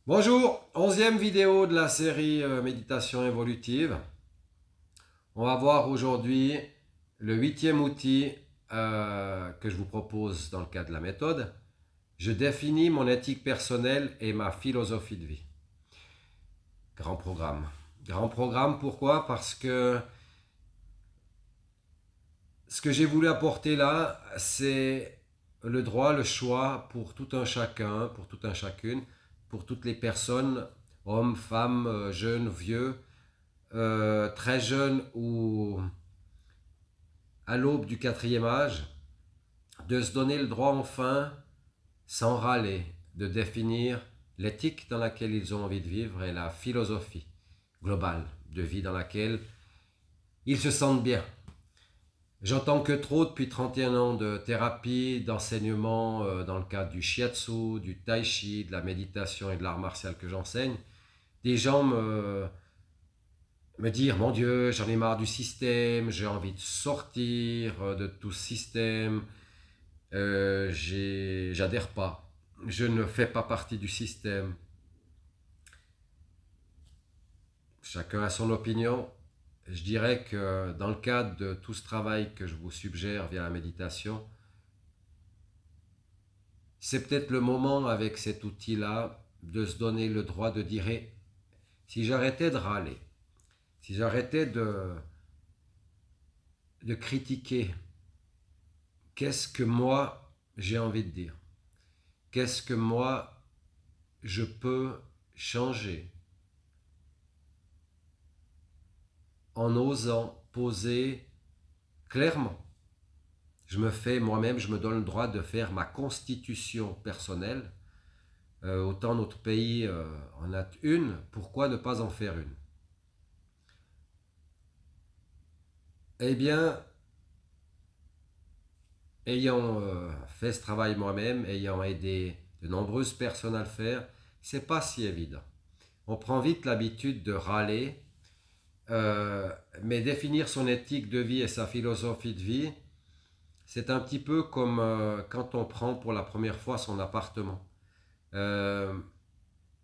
Bonjour, 11e vidéo de la série Méditation évolutive. On va voir aujourd'hui le 8e outil que je vous propose dans le cadre de la méthode. Je définis mon éthique personnelle et ma philosophie de vie. Grand programme. Grand programme, pourquoi? Parce que ce que j'ai voulu apporter là, c'est le droit, le choix pour tout un chacun, pour tout un chacune, pour toutes les personnes, hommes, femmes, jeunes, vieux, très jeune ou à l'aube du quatrième âge, de se donner le droit enfin, sans râler, de définir l'éthique dans laquelle ils ont envie de vivre et la philosophie globale de vie dans laquelle ils se sentent bien. J'entends que trop depuis 31 ans de thérapie, d'enseignement dans le cadre du shiatsu, du tai chi, de la méditation et de l'art martial que j'enseigne. Des gens me dire, mon Dieu, j'en ai marre du système, j'ai envie de sortir de tout ce système, j'adhère pas, je ne fais pas partie du système. Chacun a son opinion. Je dirais que dans le cadre de tout ce travail que je vous suggère via la méditation, c'est peut-être le moment avec cet outil-là de se donner le droit de dire si j'arrêtais de râler, si j'arrêtais de critiquer, qu'est-ce que moi j'ai envie de dire? Qu'est-ce que moi je peux changer en osant poser clairement? Je me fais moi-même, je me donne le droit de faire ma constitution personnelle. Autant notre pays en a une, pourquoi ne pas en faire une? Eh bien, ayant fait ce travail moi-même, ayant aidé de nombreuses personnes à le faire, c'est pas si évident. On prend vite l'habitude de râler, mais définir son éthique de vie et sa philosophie de vie, c'est un petit peu comme quand on prend pour la première fois son appartement. Euh,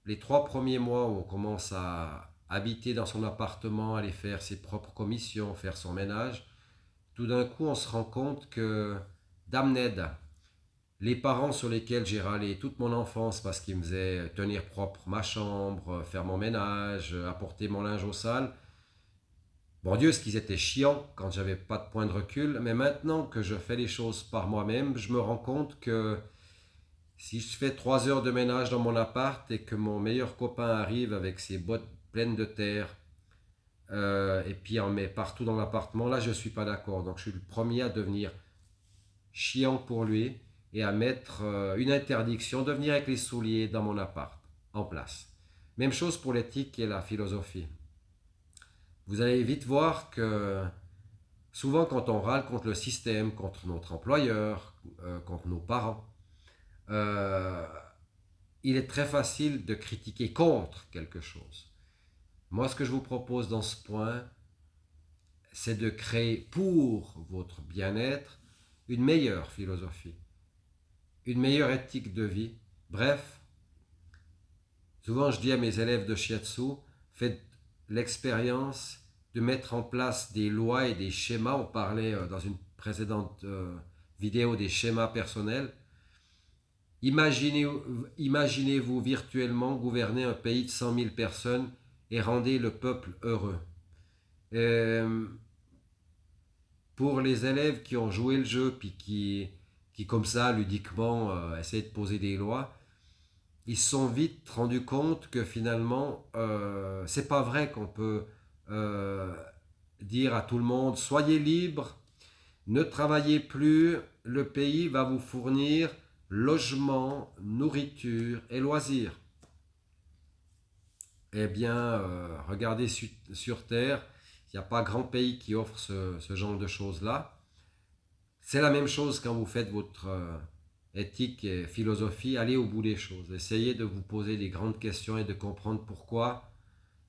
les 3 premiers mois où on commence à habiter dans son appartement, aller faire ses propres commissions, faire son ménage, tout d'un coup on se rend compte que damned, les parents sur lesquels j'ai râlé toute mon enfance parce qu'ils me faisaient tenir propre ma chambre, faire mon ménage, apporter mon linge au sale, bon Dieu, ce qu'ils étaient chiants quand j'avais pas de point de recul, mais maintenant que je fais les choses par moi-même, je me rends compte que si je fais 3 heures de ménage dans mon appart et que mon meilleur copain arrive avec ses bottes pleines de terre et puis en met partout dans l'appartement, là je suis pas d'accord. Donc je suis le premier à devenir chiant pour lui et à mettre une interdiction de venir avec les souliers dans mon appart en place. Même chose pour l'éthique et la philosophie. Vous allez vite voir que souvent quand on râle contre le système, contre notre employeur, contre nos parents, euh, il est très facile de critiquer contre quelque chose. Moi, ce que je vous propose dans ce point, c'est de créer pour votre bien-être une meilleure philosophie, une meilleure éthique de vie. Bref, souvent je dis à mes élèves de shiatsu, faites l'expérience de mettre en place des lois et des schémas. On parlait dans une précédente vidéo des schémas personnels. Imaginez-vous virtuellement gouverner un pays de 100 000 personnes et rendez le peuple heureux. Euh, pour les élèves qui ont joué le jeu puis qui comme ça, ludiquement, essaient de poser des lois, ils se sont vite rendus compte que finalement, c'est pas vrai qu'on peut euh, dire à tout le monde soyez libre, ne travaillez plus, le pays va vous fournir logement, nourriture et loisirs. Eh bien, regardez sur Terre, il n'y a pas grand pays qui offre ce genre de choses-là. C'est la même chose quand vous faites votre éthique et philosophie, allez au bout des choses. Essayez de vous poser des grandes questions et de comprendre pourquoi.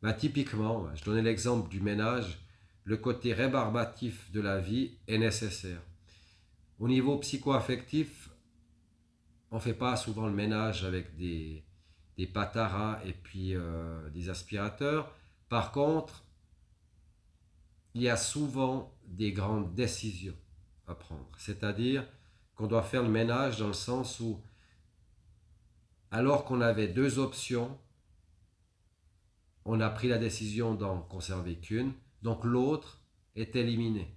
Ben, typiquement, je donnais l'exemple du ménage, le côté rébarbatif de la vie est nécessaire. Au niveau psycho-affectif, on ne fait pas souvent le ménage avec des des pataras et puis des aspirateurs. Par contre, il y a souvent des grandes décisions à prendre. C'est-à-dire qu'on doit faire le ménage dans le sens où, alors qu'on avait deux options, on a pris la décision d'en conserver qu'une, donc l'autre est éliminée.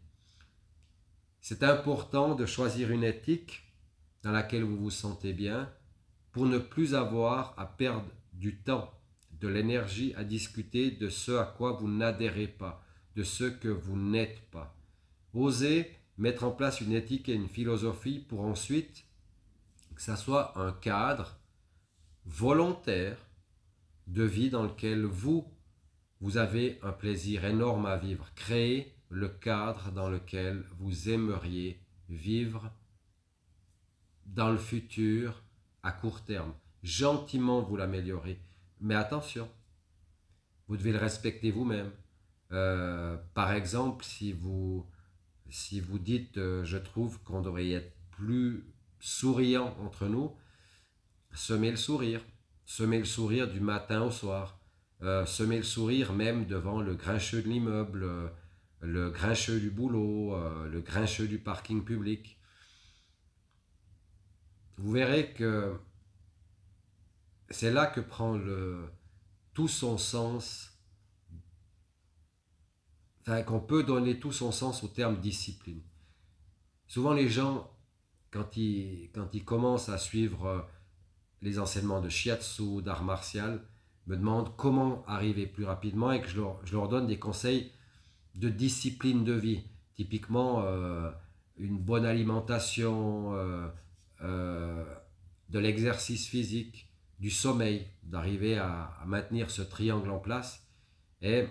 C'est important de choisir une éthique dans laquelle vous vous sentez bien pour ne plus avoir à perdre du temps, de l'énergie à discuter de ce à quoi vous n'adhérez pas, de ce que vous n'êtes pas. Osez mettre en place une éthique et une philosophie pour ensuite que ça soit un cadre volontaire de vie dans lequel vous avez un plaisir énorme à vivre. Créez le cadre dans lequel vous aimeriez vivre dans le futur à court terme. Gentiment vous l'améliorer. Mais attention, vous devez le respecter vous-même. Par exemple, si vous dites je trouve qu'on devrait être plus souriant entre nous, semez le sourire. Semez le sourire du matin au soir. Semez le sourire même devant le grincheux de l'immeuble, le grincheux du boulot, le grincheux du parking public. Vous verrez que c'est là que prend tout son sens, enfin, qu'on peut donner tout son sens au terme discipline. Souvent les gens, quand ils commencent à suivre les enseignements de shiatsu, d'art martial, me demandent comment arriver plus rapidement et que je leur donne des conseils de discipline de vie. Typiquement, une bonne alimentation, euh, de l'exercice physique, du sommeil, d'arriver à maintenir ce triangle en place. Et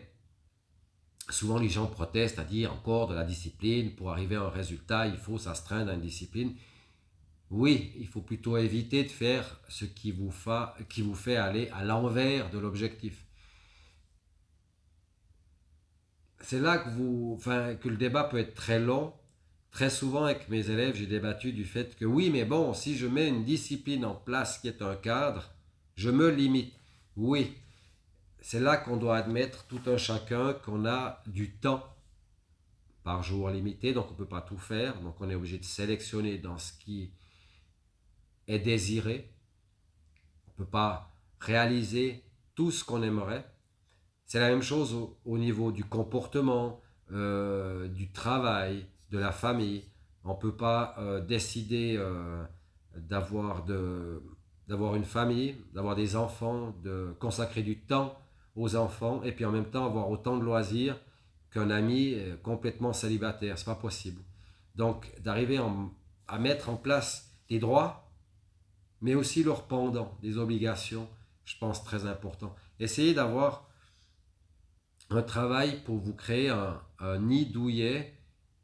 souvent les gens protestent à dire encore de la discipline, pour arriver à un résultat, il faut s'astreindre à une discipline. Oui, il faut plutôt éviter de faire ce qui vous fait aller à l'envers de l'objectif. C'est là que le débat peut être très long. Très souvent avec mes élèves, j'ai débattu du fait que oui, mais bon, si je mets une discipline en place qui est un cadre, je me limite. Oui, c'est là qu'on doit admettre tout un chacun qu'on a du temps par jour limité, donc on ne peut pas tout faire, donc on est obligé de sélectionner dans ce qui est désiré. On ne peut pas réaliser tout ce qu'on aimerait. C'est la même chose au niveau du comportement, du travail, de la famille. On ne peut pas décider d'avoir une famille, d'avoir des enfants, de consacrer du temps aux enfants et puis en même temps avoir autant de loisirs qu'un ami complètement célibataire. C'est pas possible. Donc d'arriver à mettre en place des droits, mais aussi leurs pendants, des obligations, je pense très important. Essayez d'avoir un travail pour vous créer un nid douillet,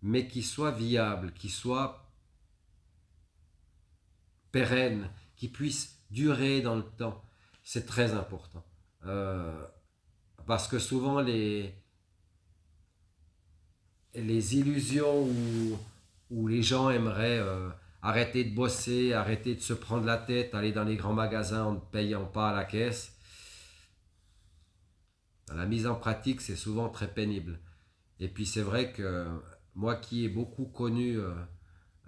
mais qui soit viable, qui soit pérenne, qui puisse durer dans le temps. C'est très important. Parce que souvent les illusions où les gens aimeraient arrêter de bosser, arrêter de se prendre la tête, aller dans les grands magasins en ne payant pas à la caisse, la mise en pratique, c'est souvent très pénible. Et puis c'est vrai que moi qui ai beaucoup connu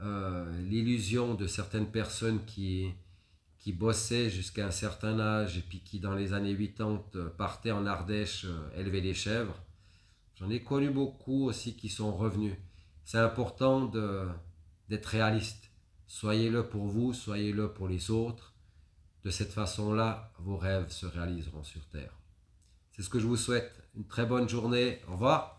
l'illusion de certaines personnes qui bossaient jusqu'à un certain âge et puis qui dans les années 80 partaient en Ardèche élever des chèvres, j'en ai connu beaucoup aussi qui sont revenus. C'est important d'être réaliste. Soyez-le pour vous, soyez-le pour les autres. De cette façon-là, vos rêves se réaliseront sur Terre. C'est ce que je vous souhaite. Une très bonne journée. Au revoir.